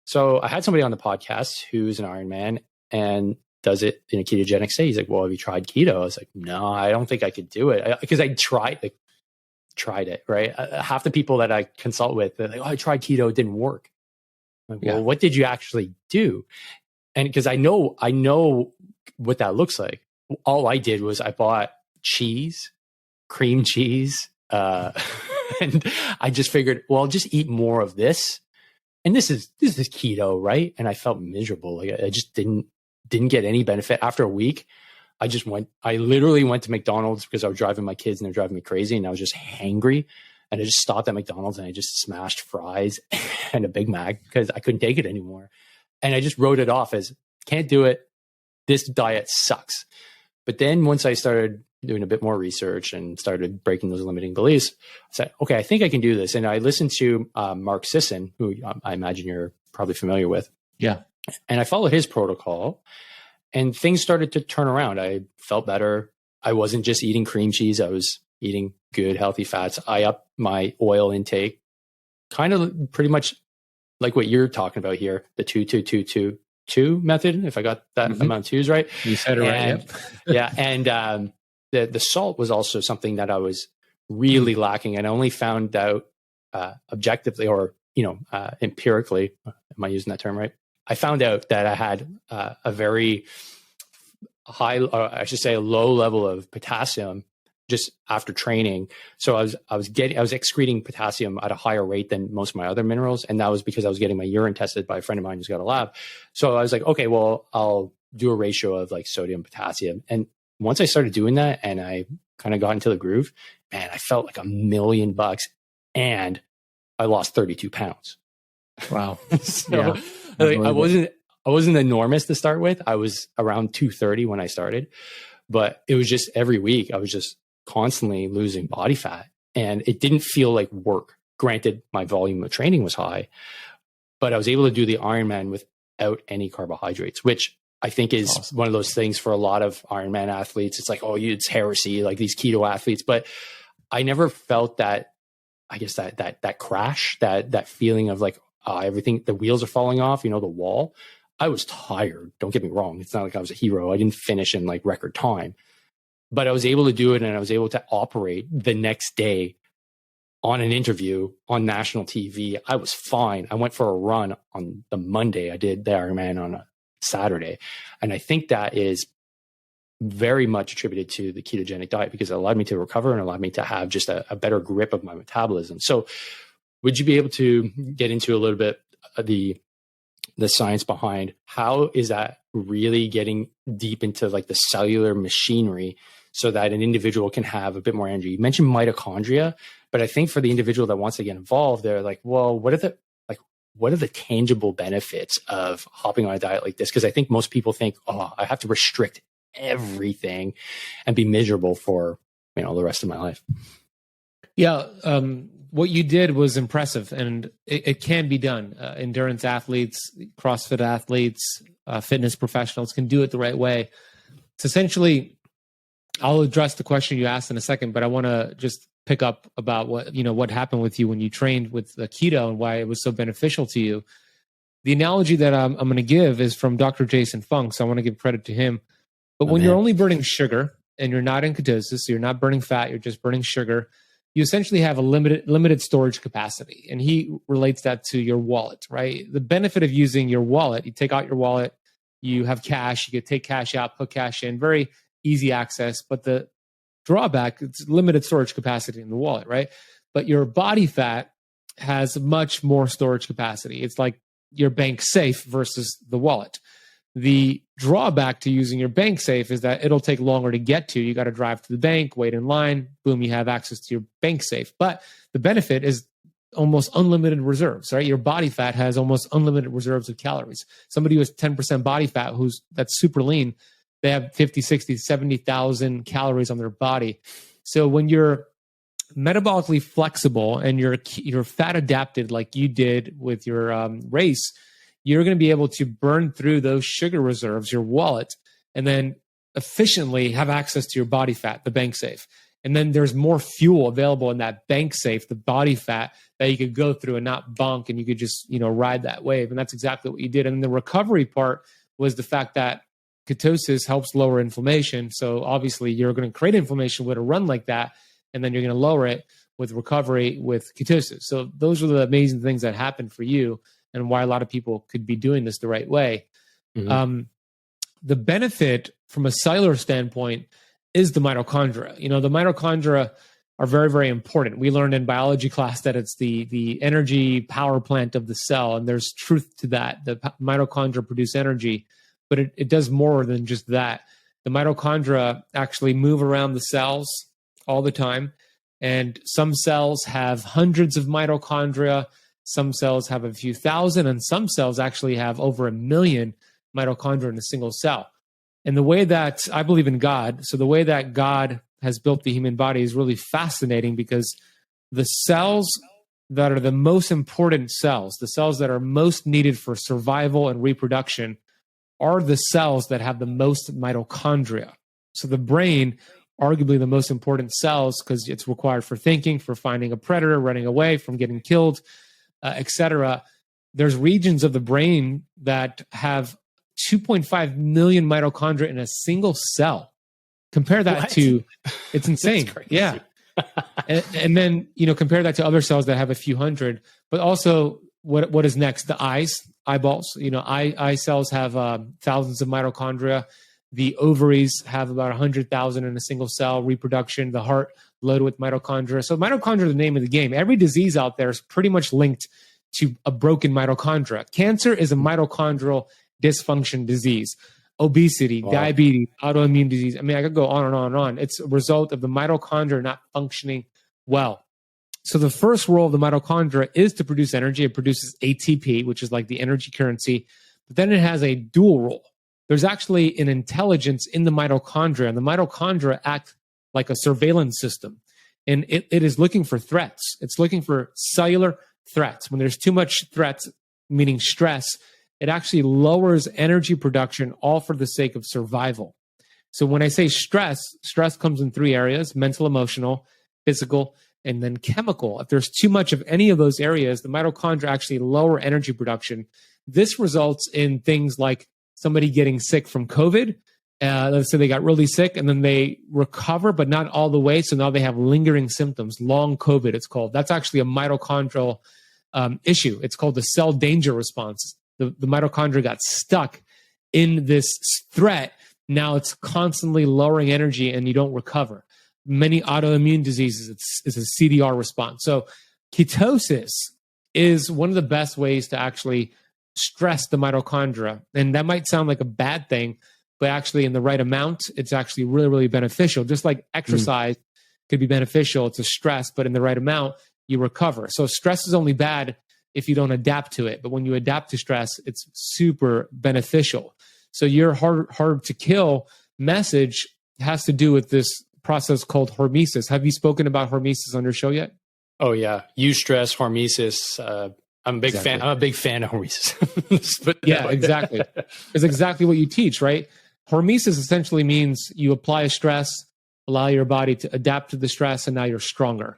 So I had somebody on the podcast who's an Ironman and does it in a ketogenic state. He's like, well, have you tried keto? I was like, no, I don't think I could do it. Because I tried it, right? Half the people that I consult with, they're like, oh, I tried keto, it didn't work. I'm like, well, what did you actually do? And because I know what that looks like. All I did was I bought cheese, cream cheese, and I just figured, well, I'll just eat more of this. And this is keto, right? And I felt miserable. Like I just didn't get any benefit. After a week, I literally went to McDonald's because I was driving my kids and they're driving me crazy. And I was just hangry. And I just stopped at McDonald's and I just smashed fries and a Big Mac because I couldn't take it anymore. And I just wrote it off as, can't do it. This diet sucks. But then once I started doing a bit more research and started breaking those limiting beliefs, I said, okay, I think I can do this. And I listened to Mark Sisson, who I imagine you're probably familiar with. Yeah. And I followed his protocol and things started to turn around. I felt better. I wasn't just eating cream cheese. I was eating good, healthy fats. I upped my oil intake, kind of pretty much like what you're talking about here, the 2-2-2-2 method, if I got that amount of twos right. You said it right. Yeah. And the salt was also something that I was really lacking. And I only found out objectively or, empirically, am I using that term right? I found out that I had a very high, I should say a low level of potassium just after training. So I was excreting potassium at a higher rate than most of my other minerals. And that was because I was getting my urine tested by a friend of mine who's got a lab. So I was like, okay, well, I'll do a ratio of like sodium, potassium. And once I started doing that and I kind of got into the groove, man, I felt like $1 million and I lost 32 pounds. Wow. So like, I wasn't enormous to start with. I was around 230 when I started, but it was just every week I was just constantly losing body fat and it didn't feel like work. Granted, my volume of training was high, but I was able to do the Ironman without any carbohydrates, which I think is awesome. One of those things for a lot of Ironman athletes. It's like, oh, it's heresy, like these keto athletes. But I never felt that, I guess that crash, that feeling of like, everything, the wheels are falling off, the wall. I was tired. Don't get me wrong. It's not like I was a hero. I didn't finish in like record time, but I was able to do it, and I was able to operate the next day on an interview on national TV. I was fine. I went for a run on the Monday. I did the Ironman on a Saturday. And I think that is very much attributed to the ketogenic diet, because it allowed me to recover and allowed me to have just a better grip of my metabolism. So would you be able to get into a little bit of the science behind how is that really getting deep into like the cellular machinery so that an individual can have a bit more energy? You mentioned mitochondria, but I think for the individual that wants to get involved, they're like, well, what are the tangible benefits of hopping on a diet like this? Because I think most people think, oh, I have to restrict everything and be miserable for, the rest of my life. Yeah. What you did was impressive, and it can be done. Endurance athletes, CrossFit athletes, fitness professionals can do it the right way. It's essentially, I'll address the question you asked in a second, but I want to just pick up about what happened with you when you trained with the keto and why it was so beneficial to you. The analogy that I'm going to give is from Dr. Jason Funk, so I want to give credit to him. But when you're only burning sugar and you're not in ketosis, so you're not burning fat, you're just burning sugar, you essentially have a limited storage capacity. And he relates that to your wallet, right? The benefit of using your wallet, you take out your wallet, you have cash, you could take cash out, put cash in, very easy access. But the drawback, it's limited storage capacity in the wallet, right? But your body fat has much more storage capacity. It's like your bank safe versus the wallet. The drawback to using your bank safe is that it'll take longer to get to. You got to drive to the bank, wait in line, boom, you have access to your bank safe. But the benefit is almost unlimited reserves, right? Your body fat has almost unlimited reserves of calories. Somebody who has 10% body fat, that's super lean, they have 50, 60, 70,000 calories on their body. So when you're metabolically flexible and you're fat adapted like you did with your race, you're going to be able to burn through those sugar reserves, your wallet, and then efficiently have access to your body fat, the bank safe. And then there's more fuel available in that bank safe, the body fat, that you could go through and not bunk, and you could just, ride that wave. And that's exactly what you did. And the recovery part was the fact that ketosis helps lower inflammation. So obviously you're going to create inflammation with a run like that, and then you're going to lower it with recovery with ketosis. So those are the amazing things that happened for you, and why a lot of people could be doing this the right way. Mm-hmm. The benefit from a cellular standpoint is the mitochondria. The mitochondria are very, very important. We learned in biology class that it's the energy power plant of the cell, and there's truth to that. The mitochondria produce energy, but it does more than just that. The mitochondria actually move around the cells all the time, and some cells have hundreds of mitochondria. Some cells have a few thousand, and some cells actually have over 1 million mitochondria in a single cell. And the way that I believe in God, so the way that God has built the human body is really fascinating, because the cells that are the most important cells, the cells that are most needed for survival and reproduction, are the cells that have the most mitochondria. So the brain, arguably the most important cells, because it's required for thinking, for finding a predator, running away, from getting killed, etc. There's regions of the brain that have 2.5 million mitochondria in a single cell. Compare that to, it's insane. Yeah. and then, compare that to other cells that have a few hundred, but also what is next? The eyeballs, eye cells have thousands of mitochondria. The ovaries have about 100,000 in a single cell. Reproduction, the heart loaded with mitochondria. So mitochondria are the name of the game. Every disease out there is pretty much linked to a broken mitochondria. Cancer is a mitochondrial dysfunction disease. Obesity, diabetes, autoimmune disease. I mean, I could go on and on and on. It's a result of the mitochondria not functioning well. So the first role of the mitochondria is to produce energy. It produces ATP, which is like the energy currency, but then it has a dual role. There's actually an intelligence in the mitochondria, and the mitochondria act like a surveillance system, and it is looking for threats. It's looking for cellular threats. When there's too much threats, meaning stress, it actually lowers energy production, all for the sake of survival. So when I say stress comes in 3 areas: mental, emotional, physical, and then chemical. If there's too much of any of those areas, the mitochondria actually lower energy production. This results in things like somebody getting sick from COVID Let's say they got really sick and then they recover, but not all the way. So now they have lingering symptoms, long COVID, it's called. That's actually a mitochondrial issue. It's called the cell danger response. The mitochondria got stuck in this threat. Now it's constantly lowering energy and you don't recover. Many autoimmune diseases, it's a CDR response. So ketosis is one of the best ways to actually stress the mitochondria. And that might sound like a bad thing, but actually in the right amount, it's actually really, really beneficial. Just like exercise could be beneficial, it's a stress, but in the right amount, you recover. So stress is only bad if you don't adapt to it. But when you adapt to stress, it's super beneficial. So your hard to kill message has to do with this process called hormesis. Have you spoken about hormesis on your show yet? Oh yeah, eustress, hormesis. I'm a big fan. I'm a big fan of hormesis. Yeah, exactly. It's exactly what you teach, right? Hormesis essentially means you apply a stress, allow your body to adapt to the stress, and now you're stronger.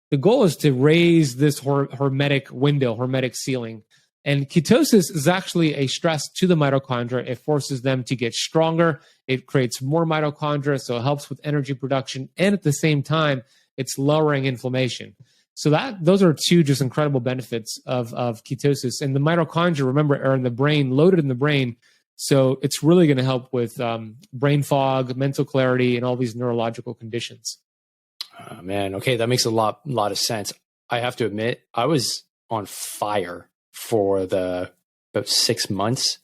The goal is to raise this hermetic window, hermetic ceiling. And ketosis is actually a stress to the mitochondria. It forces them to get stronger. It creates more mitochondria, so it helps with energy production. And at the same time, it's lowering inflammation. So those are two just incredible benefits of ketosis. And the mitochondria, remember, are in the brain, loaded in the brain. So it's really going to help with brain fog, mental clarity, and all these neurological conditions. Oh, man, okay, that makes a lot of sense. I have to admit, I was on fire for about 6 months.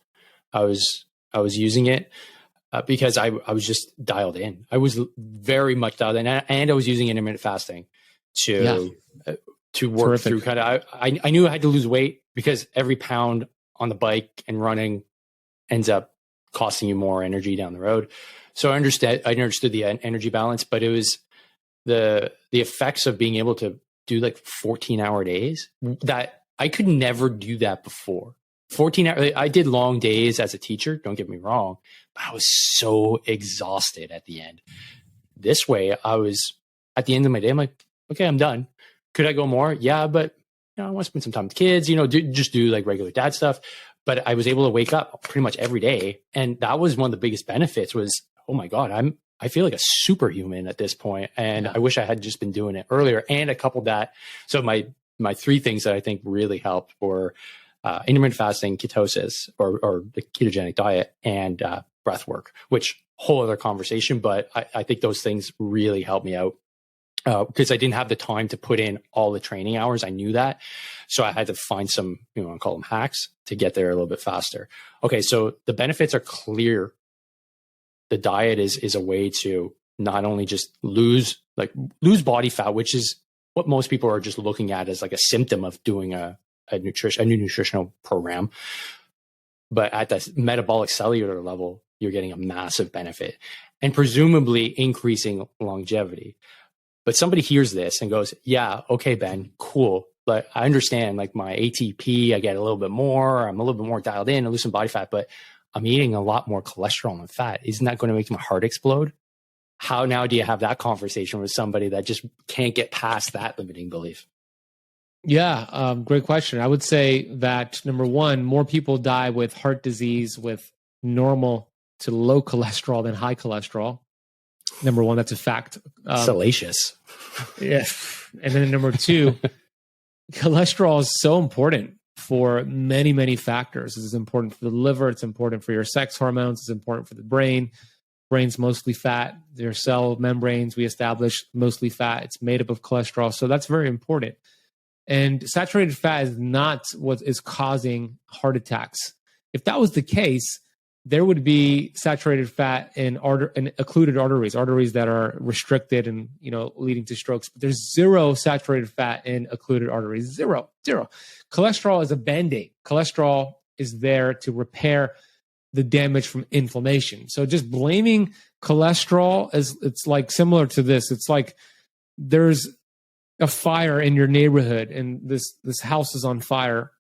I was using it because I was just dialed in. I was very much dialed in, and I was using intermittent fasting to work through kind of. I knew I had to lose weight because every pound on the bike and running ends up costing you more energy down the road. So I understood the energy balance, but it was the effects of being able to do like 14-hour days that I could never do that before. 14 hours. I did long days as a teacher. Don't get me wrong, but I was so exhausted at the end. This way, I was at the end of my day. I'm like, okay, I'm done. Could I go more? Yeah, but I want to spend some time with kids. Just do like regular dad stuff. But I was able to wake up pretty much every day, and that was one of the biggest benefits. Was, oh my god, I feel like a superhuman at this point, and I wish I had just been doing it earlier. And I coupled that. So my three things that I think really helped were intermittent fasting, ketosis, or the ketogenic diet, and breath work, which whole other conversation. But I think those things really helped me out because I didn't have the time to put in all the training hours. I knew that. So I had to find some, I call them hacks to get there a little bit faster. Okay, so the benefits are clear. The diet is a way to not only just lose body fat, which is what most people are just looking at as like a symptom of doing a new nutritional program. But at the metabolic cellular level, you're getting a massive benefit and presumably increasing longevity. But somebody hears this and goes, yeah, okay, Ben, cool. But I understand like my ATP, I get a little bit more, I'm a little bit more dialed in, I lose some body fat, but I'm eating a lot more cholesterol and fat. Isn't that going to make my heart explode? How now do you have that conversation with somebody that just can't get past that limiting belief? Yeah, great question. I would say that number one, more people die with heart disease with normal to low cholesterol than high cholesterol. Number one, that's a fact. Salacious. Yeah. And then number two, cholesterol is so important for many, many factors. It's important for the liver. It's important for your sex hormones. It's important for the brain. Brain's mostly fat. Your cell membranes, we established, mostly fat. It's made up of cholesterol. So that's very important. And saturated fat is not what is causing heart attacks. If that was the case, there would be saturated fat in occluded arteries that are restricted and leading to strokes. But there's zero saturated fat in occluded arteries. Zero. Cholesterol is a band-aid. Cholesterol is there to repair the damage from inflammation. So just blaming cholesterol it's like similar to this. It's like there's a fire in your neighborhood and this house is on fire.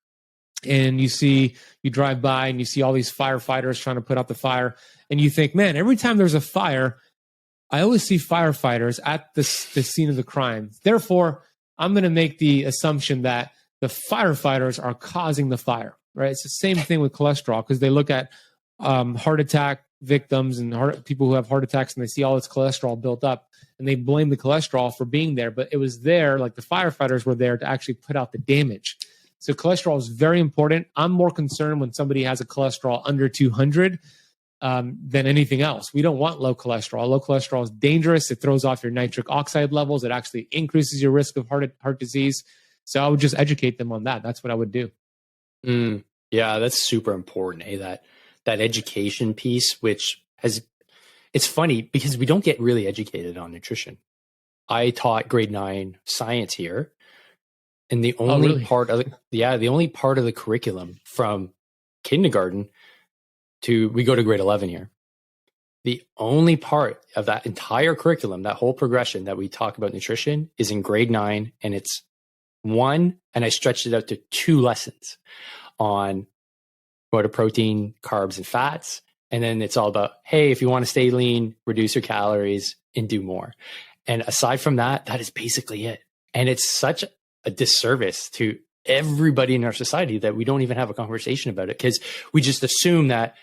And you drive by and you see all these firefighters trying to put out the fire. And you think, man, every time there's a fire, I always see firefighters at the scene of the crime. Therefore, I'm going to make the assumption that the firefighters are causing the fire, right? It's the same thing with cholesterol because they look at heart attack victims and people who have heart attacks, and they see all this cholesterol built up, and they blame the cholesterol for being there. But it was there, like the firefighters were there to actually put out the damage. So cholesterol is very important. I'm more concerned when somebody has a cholesterol under 200 than anything else. We don't want low cholesterol. Low cholesterol is dangerous. It throws off your nitric oxide levels. It actually increases your risk of heart disease. So I would just educate them on that. That's what I would do. Yeah, that's super important. That education piece, which it's funny because we don't get really educated on nutrition. I taught grade 9 science here, and the only part of the curriculum from kindergarten we go to grade 11 here. The only part of that entire curriculum, that whole progression that we talk about nutrition, is in grade 9, and it's 1, and I stretched it out to 2 lessons on what are protein, carbs, and fats. And then it's all about, hey, if you want to stay lean, reduce your calories and do more. And aside from that, that is basically it. And it's such a disservice to everybody in our society that we don't even have a conversation about it, because we just assume that,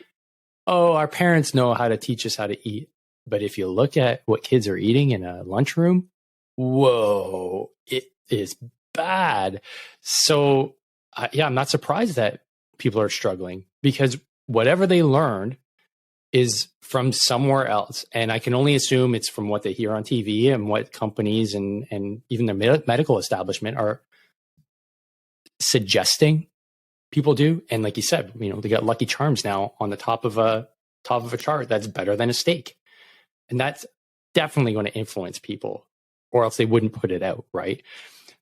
our parents know how to teach us how to eat. But if you look at what kids are eating in a lunchroom, whoa, it is bad. So I'm not surprised that people are struggling, because whatever they learned is from somewhere else. And I can only assume it's from what they hear on TV and what companies and even the medical establishment are suggesting people do. And like you said, they got Lucky Charms now on the top of a chart that's better than a steak. And that's definitely going to influence people, or else they wouldn't put it out, right?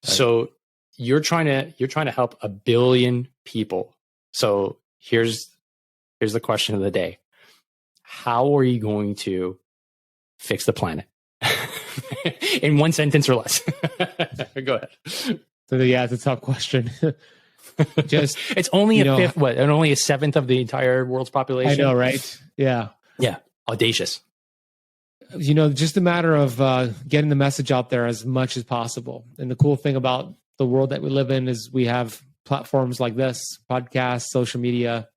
So you're trying to help 1 billion people. So here's the question of the day. How are you going to fix the planet? In 1 sentence or less. Go ahead. So it's a tough question. Just it's only a fifth, and only a 7th of the entire world's population. I know, right? Yeah. Yeah. Audacious. Just a matter of getting the message out there as much as possible. And the cool thing about the world that we live in is we have platforms like this, podcasts, social media,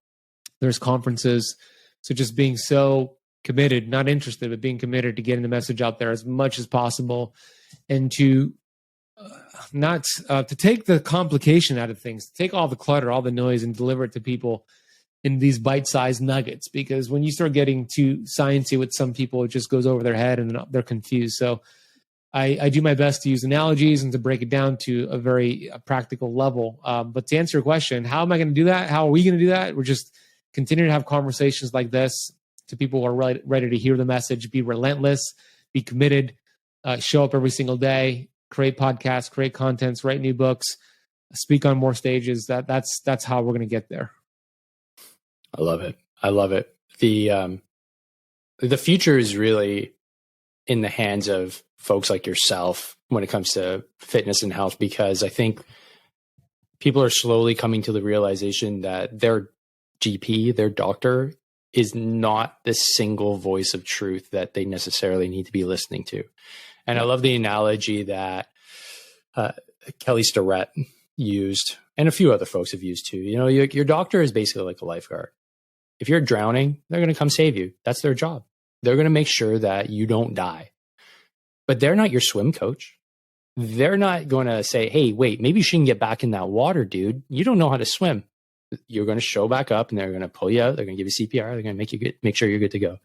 there's conferences. So just being so committed, not interested, but being committed to getting the message out there as much as possible, and to to take the complication out of things, to take all the clutter, all the noise, and deliver it to people in these bite-sized nuggets. Because when you start getting too sciencey with some people, it just goes over their head and they're confused. So I do my best to use analogies and to break it down to a very practical level. But to answer your question, how am I going to do that? How are we going to do that? We're just continuing to have conversations like this to people who are ready to hear the message, be relentless, be committed, show up every single day, create podcasts, create contents, write new books, speak on more stages. That's how we're going to get there. I love it. The future is really in the hands of folks like yourself when it comes to fitness and health, because I think people are slowly coming to the realization that their GP, their doctor, is not the single voice of truth that they necessarily need to be listening to. And I love the analogy that Kelly Starrett used, and a few other folks have used too. Your doctor is basically like a lifeguard. If you're drowning, they're going to come save you. That's their job. They're going to make sure that you don't die. But they're not your swim coach. They're not going to say, hey, wait, maybe you shouldn't get back in that water, dude. You don't know how to swim. You're going to show back up, and they're going to pull you out. They're going to give you CPR. They're going to make sure you're good to go.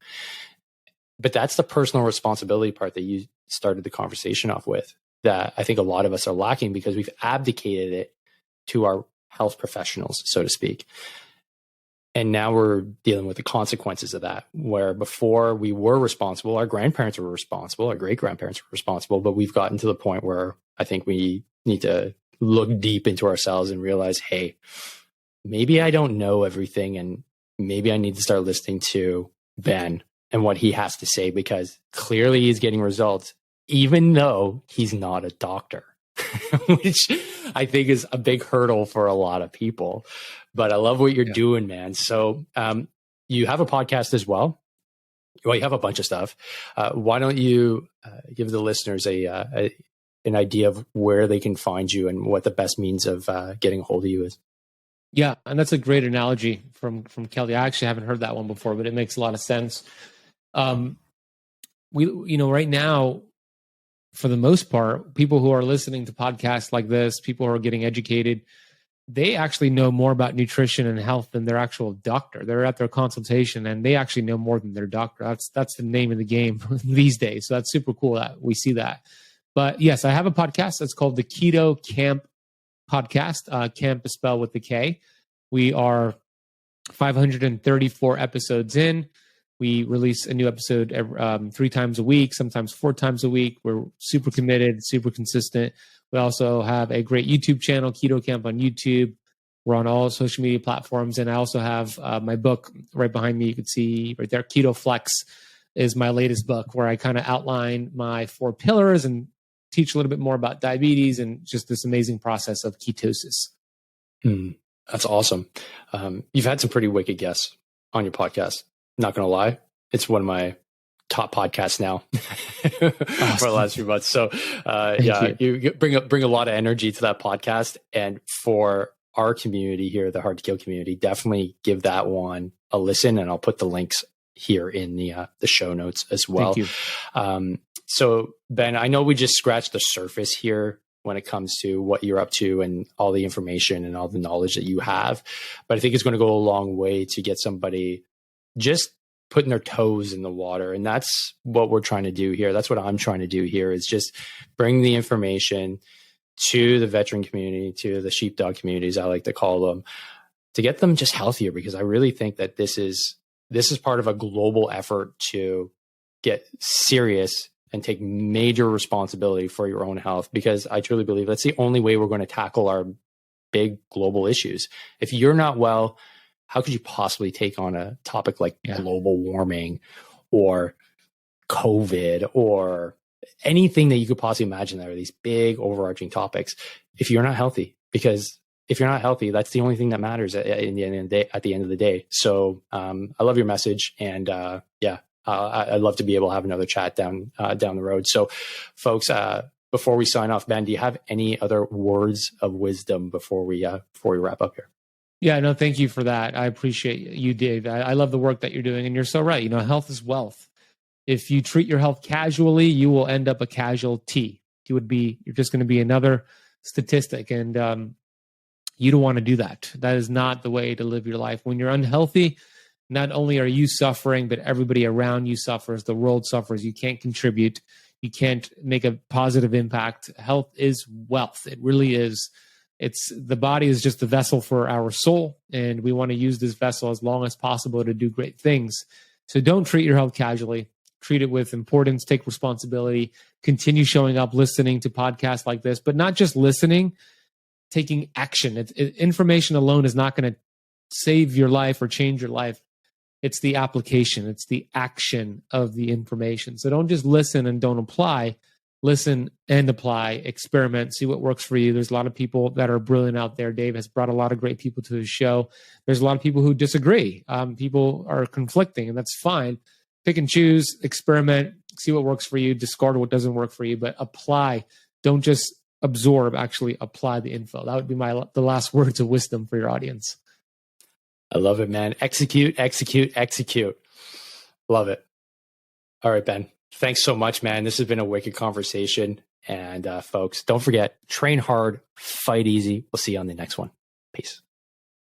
But that's the personal responsibility part that you started the conversation off with, that I think a lot of us are lacking because we've abdicated it to our health professionals, so to speak. And now we're dealing with the consequences of that, where before we were responsible, our grandparents were responsible, our great-grandparents were responsible, but we've gotten to the point where I think we need to look deep into ourselves and realize, hey, maybe I don't know everything, and maybe I need to start listening to Ben and what he has to say, because clearly he's getting results, even though he's not a doctor, which I think is a big hurdle for a lot of people. But I love what you're doing, man. So you have a podcast as well. Well, you have a bunch of stuff. Why don't you give the listeners an idea of where they can find you and what the best means of getting a hold of you is? Yeah, and that's a great analogy from Kelly. I actually haven't heard that one before, but it makes a lot of sense. Um, right now, for the most part, people who are listening to podcasts like this, people who are getting educated, they actually know more about nutrition and health than their actual doctor. They're at their consultation and they actually know more than their doctor. That's the name of the game these days. So that's super cool that we see that. But yes, I have a podcast that's called the Keto Camp Podcast. Camp is spelled with the K. We are 534 episodes in. We release a new episode 3 times a week, sometimes 4 times a week. We're super committed, super consistent. We also have a great YouTube channel, Keto Camp on YouTube. We're on all social media platforms. And I also have my book right behind me. You can see right there, Keto Flex is my latest book, where I kind of outline my 4 pillars and teach a little bit more about diabetes and just this amazing process of ketosis. That's awesome. You've had some pretty wicked guests on your podcast. Not going to lie, it's one of my top podcasts now for the last few months. So you bring a lot of energy to that podcast. And for our community here, the Hard to Kill community, definitely give that one a listen. And I'll put the links here in the show notes as well. Thank you. So Ben, I know we just scratched the surface here when it comes to what you're up to and all the information and all the knowledge that you have. But I think it's going to go a long way to get somebody just putting their toes in the water. And that's what we're trying to do here. That's what I'm trying to do here, is just bring the information to the veteran community, to the sheepdog communities, I like to call them, to get them just healthier, because I really think that this is part of a global effort to get serious and take major responsibility for your own health, because I truly believe that's the only way we're going to tackle our big global issues. If you're not well, how could you possibly take on a topic like global warming or COVID or anything that you could possibly imagine that are these big overarching topics if you're not healthy? Because if you're not healthy, that's the only thing that matters at the end of the day. So I love your message, and I'd love to be able to have another chat down the road. So folks, before we sign off, Ben, do you have any other words of wisdom before we wrap up here? Yeah, no, thank you for that. I appreciate you, Dave. I love the work that you're doing, and you're so right. Health is wealth. If you treat your health casually, you will end up a casualty. You're just going to be another statistic, and you don't want to do that. That is not the way to live your life. When you're unhealthy, not only are you suffering, but everybody around you suffers. The world suffers. You can't contribute. You can't make a positive impact. Health is wealth. It really is. The body is just the vessel for our soul, and we want to use this vessel as long as possible to do great things. So don't treat your health casually. Treat it with importance, take responsibility, continue showing up, listening to podcasts like this, but not just listening, taking action. Information alone is not going to save your life or change your life. It's the application. It's the action of the information. So don't just listen and don't apply. Listen and apply, experiment, see what works for you. There's a lot of people that are brilliant out there. Dave has brought a lot of great people to his show. There's a lot of people who disagree. People are conflicting, and that's fine. Pick and choose, experiment, see what works for you, discard what doesn't work for you, but apply. Don't just absorb, actually apply the info. That would be the last words of wisdom for your audience. I love it, man. Execute, execute, execute. Love it. All right, Ben. Thanks so much, man. This has been a wicked conversation. And folks, don't forget, train hard, fight easy. We'll see you on the next one. Peace.